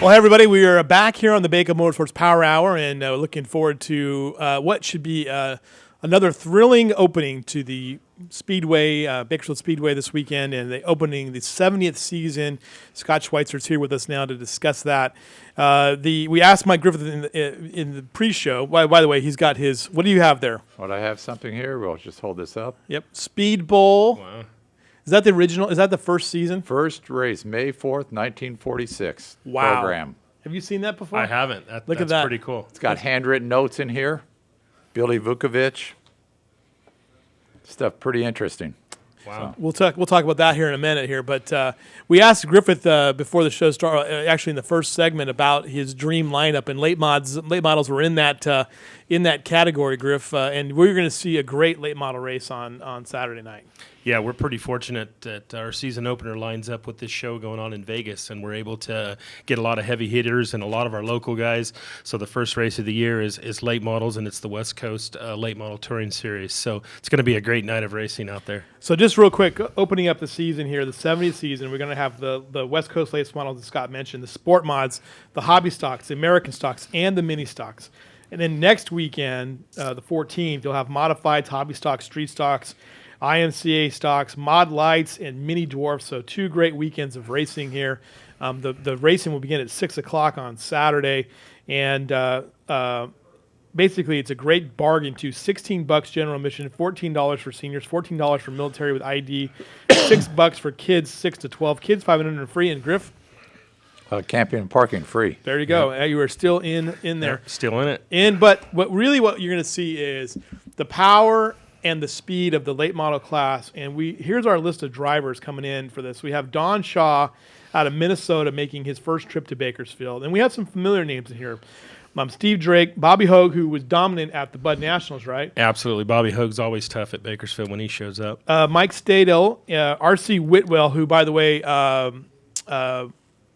Well, hey, everybody, we are back here on the Bako Motorsports Power Hour, and looking forward to what should be another thrilling opening to the Speedway, Bakersfield Speedway this weekend, and the opening the 70th season. Scott Schweitzer's here with us now to discuss that. We asked Mike Griffith in the pre-show. By the way, he's got his. What do you have there? What, I have something here. We'll just hold this up. Yep, Speed Bowl. Wow. Is that the original? Is that the first season? First race, May 4th, 1946. Wow. Program. Have you seen that before? I haven't. Look at that. That's pretty cool. It's got handwritten notes in here. Billy Vukovich. Stuff pretty interesting. Wow. We'll talk about that here in a minute here, but we asked Griffith before the show started, actually in the first segment, about his dream lineup, and late models were in that category, Griff, and we're going to see a great late model race on Saturday night. Yeah, we're pretty fortunate that our season opener lines up with this show going on in Vegas, and we're able to get a lot of heavy hitters and a lot of our local guys. So the first race of the year is late models, and it's the West Coast Late Model Touring Series. So it's going to be a great night of racing out there. So just real quick, opening up the season here, the 70th season, we're going to have the West Coast late models that Scott mentioned, the sport mods, the hobby stocks, the American stocks, and the mini stocks. And then next weekend, the 14th, you'll have modifieds, hobby stocks, street stocks, IMCA stocks, mod lights, and mini dwarfs. So 2 great weekends of racing here. The racing will begin at 6 o'clock on Saturday. And basically, it's a great bargain too. $16 general admission, $14 for seniors, $14 for military with ID, $6 for kids 6 to 12. Kids 500 and free. And Griff? Camping and parking free. There you go. Yep. You are still in there. Yep, still in it. But what you're going to see is the power and the speed of the late model class. And here's our list of drivers coming in for this. We have Don Shaw out of Minnesota making his first trip to Bakersfield. And we have some familiar names in here. Steve Drake, Bobby Hogue, who was dominant at the Bud Nationals, right? Absolutely. Bobby Hogue's always tough at Bakersfield when he shows up. Mike Stadel, R.C. Whitwell, who, by the way,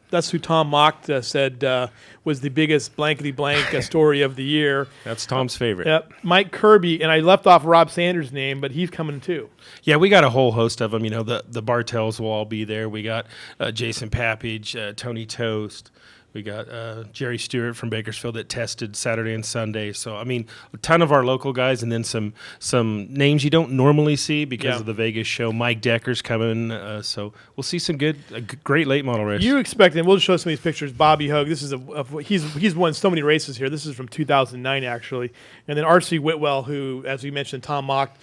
that's who Tom Mock said was the biggest blankety-blank story of the year. That's Tom's favorite. Yep. Mike Kirby, and I left off Rob Sanders' name, but he's coming too. Yeah, we got a whole host of them. You know, the Bartels will all be there. We got Jason Papage, Tony Toast. We got Jerry Stewart from Bakersfield that tested Saturday and Sunday. So, I mean, a ton of our local guys, and then some names you don't normally see because of the Vegas show. Mike Decker's coming. So we'll see some great late model race. You expect, and we'll show some of these pictures. Bobby Hogue, this is he's won so many races here. This is from 2009, actually. And then R.C. Whitwell, who, as we mentioned, Tom Mock,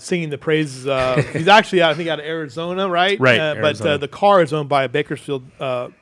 singing the praises. He's actually, I think, out of Arizona, right? Right. But the car is owned by a Bakersfield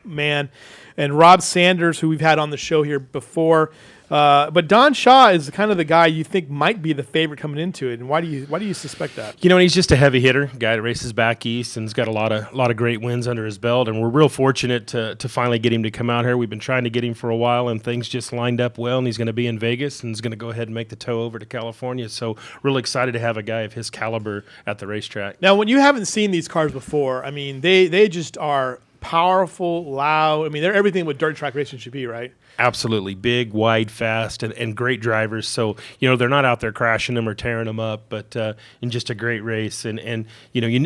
man. And Rob Sanders, who we've had on the show here before. But Don Shaw is kind of the guy you think might be the favorite coming into it. And why do you suspect that? You know, he's just a heavy hitter, guy that races back east and's got a lot of great wins under his belt. And we're real fortunate to finally get him to come out here. We've been trying to get him for a while, and things just lined up well. And he's going to be in Vegas and he's going to go ahead and make the tow over to California. So really excited to have a guy of his caliber at the racetrack. Now, when you haven't seen these cars before, I mean, they just are powerful, loud. I mean, they're everything what dirt track racing should be, right? Absolutely. Big, wide, fast, and great drivers. So, you know, they're not out there crashing them or tearing them up, but in just a great race. And you know,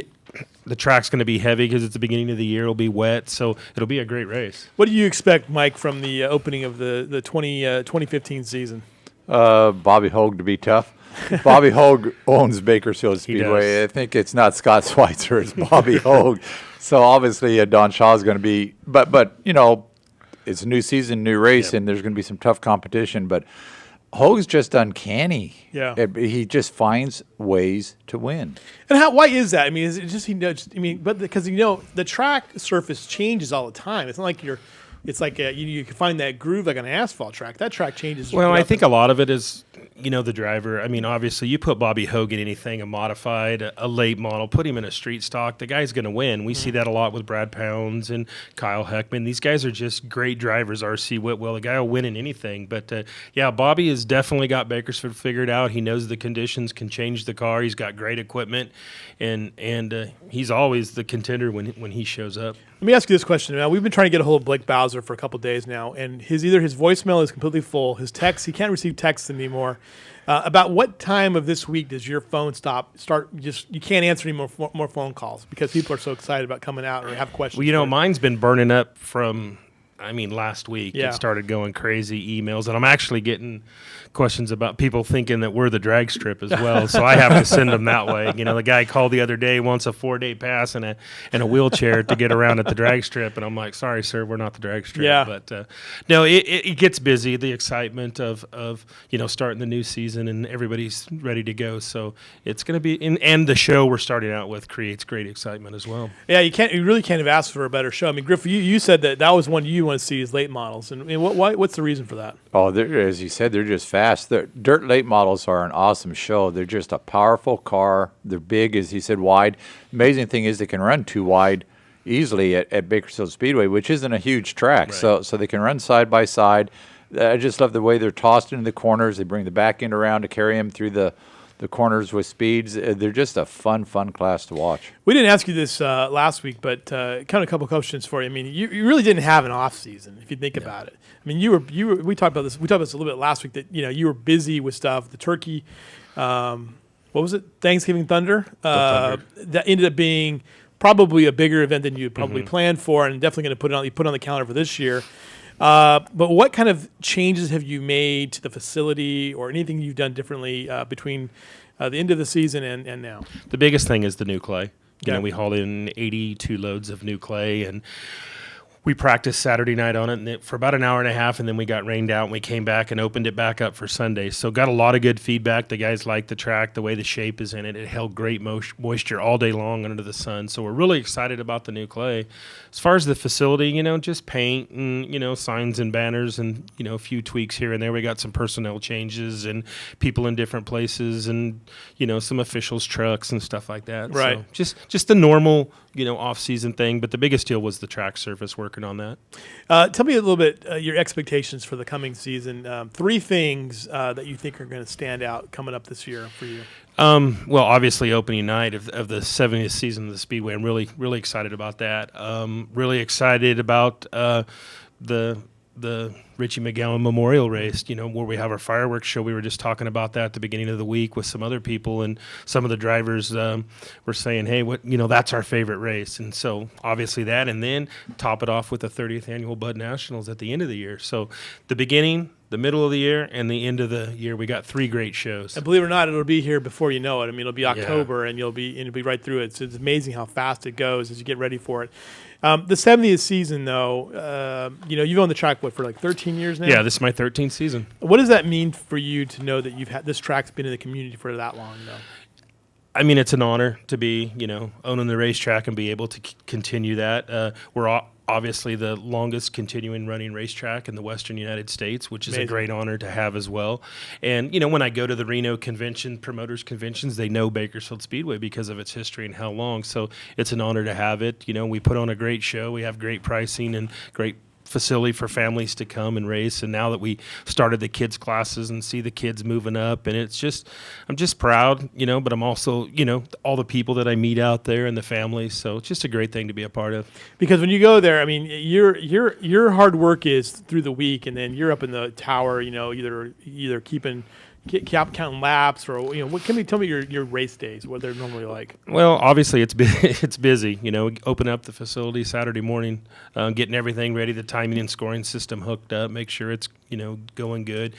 the track's going to be heavy because it's the beginning of the year. It'll be wet, so it'll be a great race. What do you expect, Mike, from the opening of the 2015 season? Bobby Hogue to be tough. Bobby Hogue owns Bakersfield Speedway. I think it's not Scott Schweitzer, it's Bobby Hogue. So obviously Don Shaw is going to be, but you know, it's a new season, new race, and there's going to be some tough competition. But Hogue's just uncanny. Yeah, he just finds ways to win. And why is that? I mean, is it just but because the track surface changes all the time. It's not like it's like you can find that groove like on an asphalt track. That track changes. Well, I think a lot of it is, you know, the driver. I mean, obviously, you put Bobby Hogue in anything, a modified, a late model, put him in a street stock, the guy's going to win. We see that a lot with Brad Pounds and Kyle Heckman. These guys are just great drivers. R.C. Whitwell, the guy will win in anything. But, Bobby has definitely got Bakersfield figured out. He knows the conditions can change the car. He's got great equipment, and he's always the contender when he shows up. Let me ask you this question. Now, we've been trying to get a hold of Blake Bowser for a couple of days now, and either his voicemail is completely full, his text, he can't receive texts anymore. About what time of this week does your phone you can't answer any more phone calls because people are so excited about coming out or have questions? Well, you know, mine's been burning up from last week Yeah. it started going crazy emails, and I'm actually getting questions about people thinking that we're the drag strip as well. So I have to send them that way. The guy called the other day, wants a 4-day pass and a wheelchair to get around at the drag strip, and I'm like, sorry, sir, we're not the drag strip. Yeah. But no, it gets busy. The excitement of starting the new season, and everybody's ready to go. So it's going to be, and the show we're starting out with creates great excitement as well. Yeah, you really can't have asked for a better show. I mean, Griff, you said that was one you want to see is late models, and what's the reason for that? Oh, as you said, they're just fast. The dirt late models are an awesome show. They're just a powerful car. They're big, as he said, wide. Amazing thing is they can run too wide easily at Bakersfield Speedway, which isn't a huge track. Right. So they can run side by side. I just love the way they're tossed into the corners. They bring the back end around to carry them through the corners with speeds. They're just a fun class to watch. We didn't ask you this last week, but kind of a couple questions for you. I mean, you really didn't have an off season if you think about it. I mean, you were. We talked about this. We talked about this a little bit last week. That you were busy with stuff. The turkey. What was it? Thanksgiving Thunder. That ended up being probably a bigger event than you had probably planned for, and definitely going to put on the calendar for this year. But what kind of changes have you made to the facility, or anything you've done differently between the end of the season and now? The biggest thing is the new clay. Yeah. We hauled in 82 loads of new clay, and we practiced Saturday night on it for about an hour and a half, and then we got rained out, and we came back and opened it back up for Sunday. So got a lot of good feedback. The guys liked the track, the way the shape is in it. It held great moisture all day long under the sun. So we're really excited about the new clay. As far as the facility, just paint and, signs and banners and, a few tweaks here and there. We got some personnel changes and people in different places and, some officials' trucks and stuff like that. Right. So just the normal, off-season thing. But the biggest deal was the track surface, working on that. Tell me a little bit your expectations for the coming season. 3 things that you think are going to stand out coming up this year for you. Well, obviously, opening night of the 70th season of the Speedway. I'm really, really excited about that. Really excited about the Richie McGowan Memorial Race, where we have our fireworks show. We were just talking about that at the beginning of the week with some other people, and some of the drivers were saying, hey, that's our favorite race. And so obviously that, and then top it off with the 30th Annual Bud Nationals at the end of the year. So the beginning, the middle of the year, and the end of the year, we got 3 great shows. And believe it or not, it'll be here before you know it. I mean, it'll be October, and you'll be right through it. So it's amazing how fast it goes as you get ready for it. The 70th season, though, you've owned the track for like 13 years now. Yeah, this is my 13th season. What does that mean for you to know that you've had this track's been in the community for that long, though? I mean, it's an honor to be, owning the racetrack and be able to continue that. We're obviously the longest continuing running racetrack in the Western United States, which is a great honor to have as well. And, when I go to the Reno promoters conventions, they know Bakersfield Speedway because of its history and how long. So it's an honor to have it. We put on a great show. We have great pricing and great facility for families to come and race. And now that we started the kids classes and see the kids moving up, and I'm just proud, but I'm also, all the people that I meet out there and the families. So it's just a great thing to be a part of. Because when you go there, I mean, your hard work is through the week, and then you're up in the tower, either counting laps, or what can you tell me your race days, what they're normally like? Well, obviously it's busy. Open up the facility Saturday morning, getting everything ready, the timing and scoring system hooked up, make sure it's going good,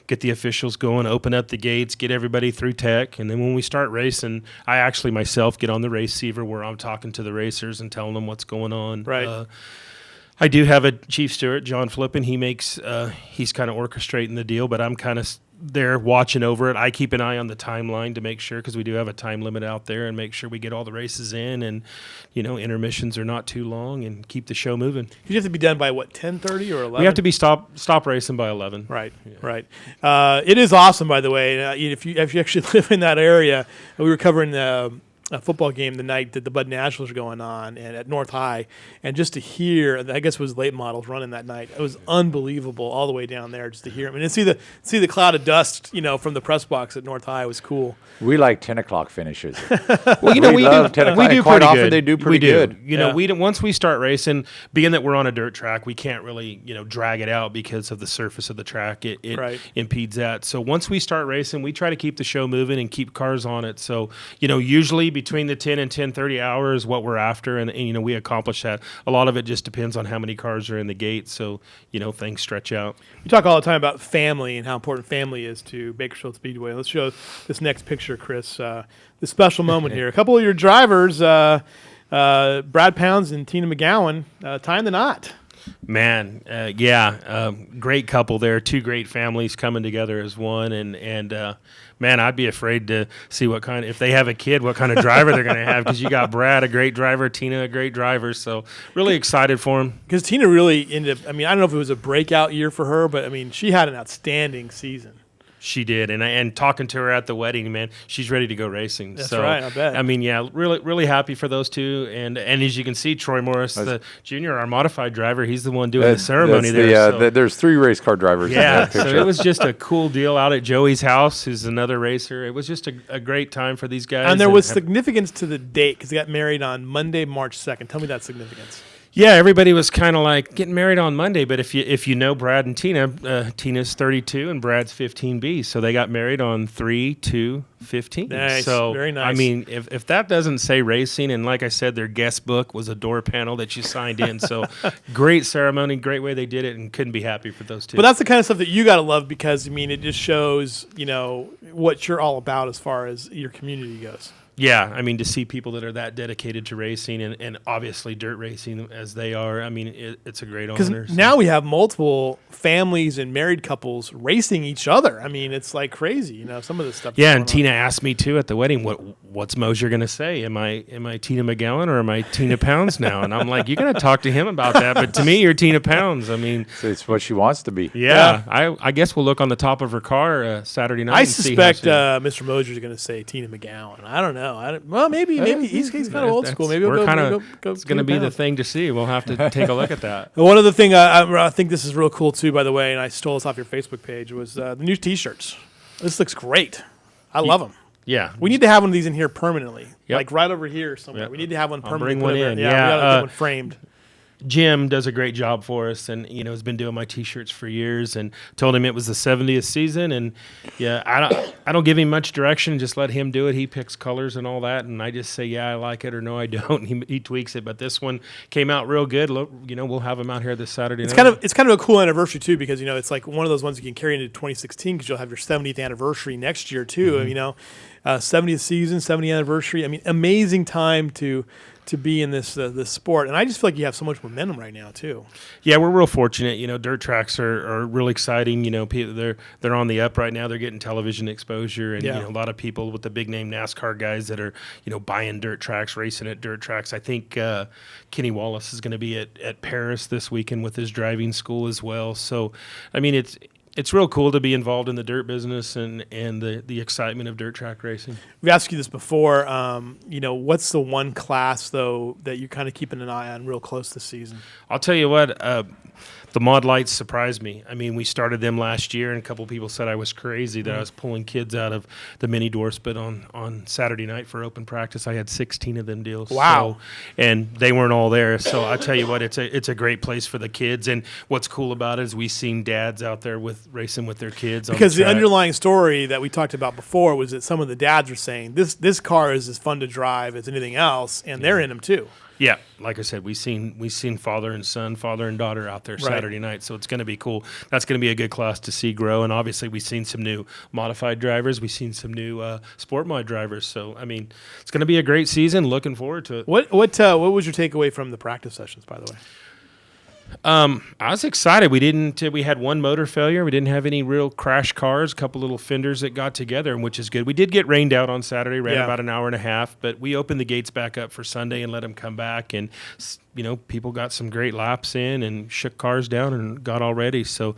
get the officials going, open up the gates, get everybody through tech, and then when we start racing, I actually myself get on the receiver where I'm talking to the racers and telling them what's going on. Right. I do have a chief steward, John Flippin. He's kind of orchestrating the deal, but I'm kind of there watching over it. I keep an eye on the timeline to make sure, because we do have a time limit out there, and make sure we get all the races in, and intermissions are not too long, and keep the show moving. You have to be done by 10:30 or 11? We have to be stop racing by 11. Right, right. It is awesome, by the way. If you actually live in that area, we were covering a football game the night that the Bud Nationals were going on, and at North High, and just to hear, I guess it was late models running that night. It was unbelievable all the way down there just to hear them, and see the cloud of dust, from the press box at North High was cool. We like 10 o'clock finishes. Well, we love 10 o'clock. We do Quite pretty often good. they do pretty good. We don't, once we start racing, being that we're on a dirt track, we can't really drag it out because of the surface of the track. It right. impedes that. So once we start racing, we try to keep the show moving and keep cars on it. So usually between the 10 and 10:30 hours what we're after, and you know, we accomplish that. A lot of it just depends on how many cars are in the gate, so you know, things stretch out. You talk all the time about family and how important family is to Bakersfield Speedway. Let's show this next picture, Chris. This special moment here. A couple of your drivers, Brad Pounds and Tina McGowan, tying the knot. Man, great couple there. Two great families coming together as one, and man, I'd be afraid to see if they have a kid, what kind of driver they're going to have, because you got Brad, a great driver, Tina, a great driver. So really excited for him. Because Tina really ended up, I mean, I don't know if it was a breakout year for her, but I mean, she had an outstanding season. She did, and talking to her at the wedding, man, she's ready to go racing. That's so, right, I bet. I mean, yeah, really happy for those two, and as you can see, Troy Morris, the junior, our modified driver, he's the one doing the ceremony there. There's 3 race car drivers. Yeah, in that so picture. it was just a cool deal out at Joey's house, who's another racer. It was just a great time for these guys. And there was significance to the date because they got married on Monday, March 2nd. Tell me that significance. Yeah, everybody was kind of like getting married on Monday, but if you know Brad and Tina, Tina's 32 and Brad's 15B, so they got married on 3/2/15. Nice, so very nice. I mean, if that doesn't say racing, and like I said, their guest book was a door panel that you signed in. So great ceremony, great way they did it, and couldn't be happy for those two. But that's the kind of stuff that you got to love because, I mean, it just shows, you know, what you're all about as far as your community goes. Yeah, I mean, to see people that are that dedicated to racing and obviously dirt racing as they are, I mean, it's a great honor. Because now we have multiple families and married couples racing each other. I mean, it's like crazy, you know, some of this stuff. Yeah, and Tina asked me too at the wedding, what's Mosier going to say? Am I Tina McGowan or am I Tina Pounds now? And I'm like, you got to talk to him about that. But to me, you're Tina Pounds. I mean, So it's what she wants to be. yeah. I guess we'll look on the top of her car Saturday night. I and suspect see how Mr. Mosier is going to say Tina McGowan. I don't know. Well, maybe he's kind of old school. Maybe we're we'll kind go. of. It's going to be the thing to see. We'll have to take a look at that. One other thing I think this is real cool too, by the way, and I stole this off your Facebook page, was the new T-shirts. This looks great. I love them. Yeah, We need to have one of these in here permanently, Yep. like right over here somewhere. Yep. We need to have one I'll permanently. bring one put over- in. Yeah, Yeah, we got to get one framed. Jim does a great job for us, and you know, has been doing my T-shirts for years. And told him it was the 70th season, and yeah, I don't give him much direction. Just let him do it. He picks colors and all that, and I just say, yeah, I like it, or no, I don't. He tweaks it, but this one came out real good. Look, you know, we'll have him out here this Saturday night. It's kind of a cool anniversary too, because you know it's like one of those ones you can carry into 2016 because you'll have your 70th anniversary next year too. Mm-hmm. You know, 70th season, 70th anniversary. I mean, amazing time to be in this sport, and I just feel like you have so much momentum right now too. Yeah, we're real fortunate. You know, dirt tracks are real exciting. You know, they're on the up right now. They're getting television exposure, and Yeah. you know, a lot of people with the big name NASCAR guys that are, you know, buying dirt tracks, racing at dirt tracks. I think Kenny Wallace is going to be at Paris this weekend with his driving school as well. So, I mean, it's real cool to be involved in the dirt business and the excitement of dirt track racing. We've asked you this before. You know, what's the one class though that you're kind of keeping an eye on real close this season? I'll tell you what, the Mod Lights surprised me. I mean, we started them last year, and a couple people said I was crazy that I was pulling kids out of the mini doors, but on Saturday night for open practice, I had 16 of them deals. Wow. So, and they weren't all there. So I tell you what, it's a great place for the kids. And what's cool about it is we've seen dads out there with racing with their kids. Because on the the track. underlying story that we talked about before was that some of the dads were saying this car is as fun to drive as anything else, and they're in them too. Yeah, like I said, we've seen father and son, father and daughter out there Saturday night, so it's going to be cool. That's going to be a good class to see grow, and obviously we've seen some new modified drivers, we've seen some new sport mod drivers. So I mean, it's going to be a great season. Looking forward to it. What was your takeaway from the practice sessions, by the way? I was excited. We had one motor failure. We didn't have any real crash cars, a couple little fenders that got together, which is good. We did get rained out on Saturday, ran about an hour and a half, but we opened the gates back up for Sunday and let them come back. And, you know, people got some great laps in and shook cars down and got all ready. So,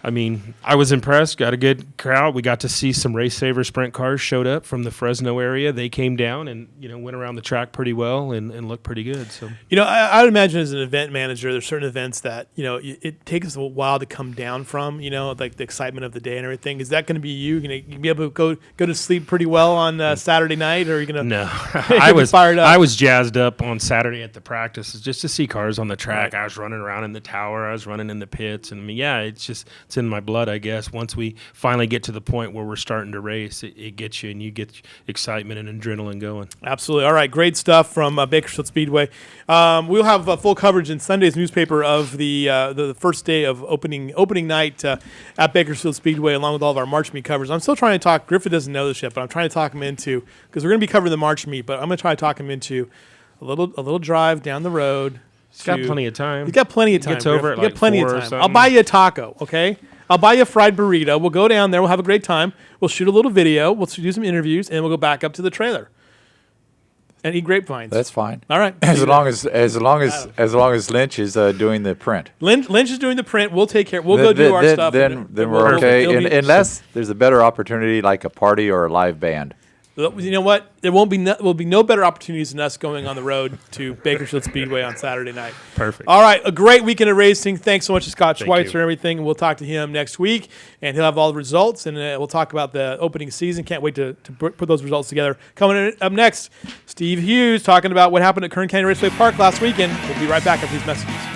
I mean, I was impressed. Got a good crowd. We got to see some Race Saver sprint cars showed up from the Fresno area. They came down and, you know, went around the track pretty well and looked pretty good. So, You know, I would imagine as an event manager, there's certain events that, you know, it takes a while to come down from, you know, like the excitement of the day and everything. Is that going to be you? You be able to go to sleep pretty well on Saturday night, or are you going to? No, fired up? I was jazzed up on Saturday at the practices just to see cars on the track. Right. I was running around in the tower. I was running in the pits, and I mean, yeah, it's it's in my blood, I guess. Once we finally get to the point where we're starting to race, it gets you, and you get excitement and adrenaline going. Absolutely. All right, great stuff from Bakersfield Speedway. We'll have full coverage in Sunday's newspaper of the first day of opening night at Bakersfield Speedway, along with all of our March meet coverage. I'm still trying to talk. Griffith doesn't know this yet, but I'm trying to talk him into, because we're going to be covering the March meet, but I'm going to try to talk him into a little drive down the road. He's got plenty of time. He's got plenty of time. Gets over Griff. at You got like plenty 4 of or time. something. I'll buy you a taco, okay? I'll buy you a fried burrito. We'll go down there. We'll have a great time. We'll shoot a little video. We'll do some interviews, and we'll go back up to the trailer and eat grapevines. That's fine. All right. As long as Lynch is doing the print. Lynch is doing the print. We'll take care. We'll go do our stuff. Then we're okay. Unless there's a better opportunity, like a party or a live band. You know what? There will be no better opportunities than us going on the road to Bakersfield Speedway on Saturday night. Perfect. All right, a great weekend of racing. Thanks so much to Scott Thank Schweitzer you. and everything. We'll talk to him next week, and he'll have all the results, and we'll talk about the opening season. Can't wait to put those results together. Coming up next, Steve Hughes talking about what happened at Kern County Raceway Park last weekend. We'll be right back after these messages.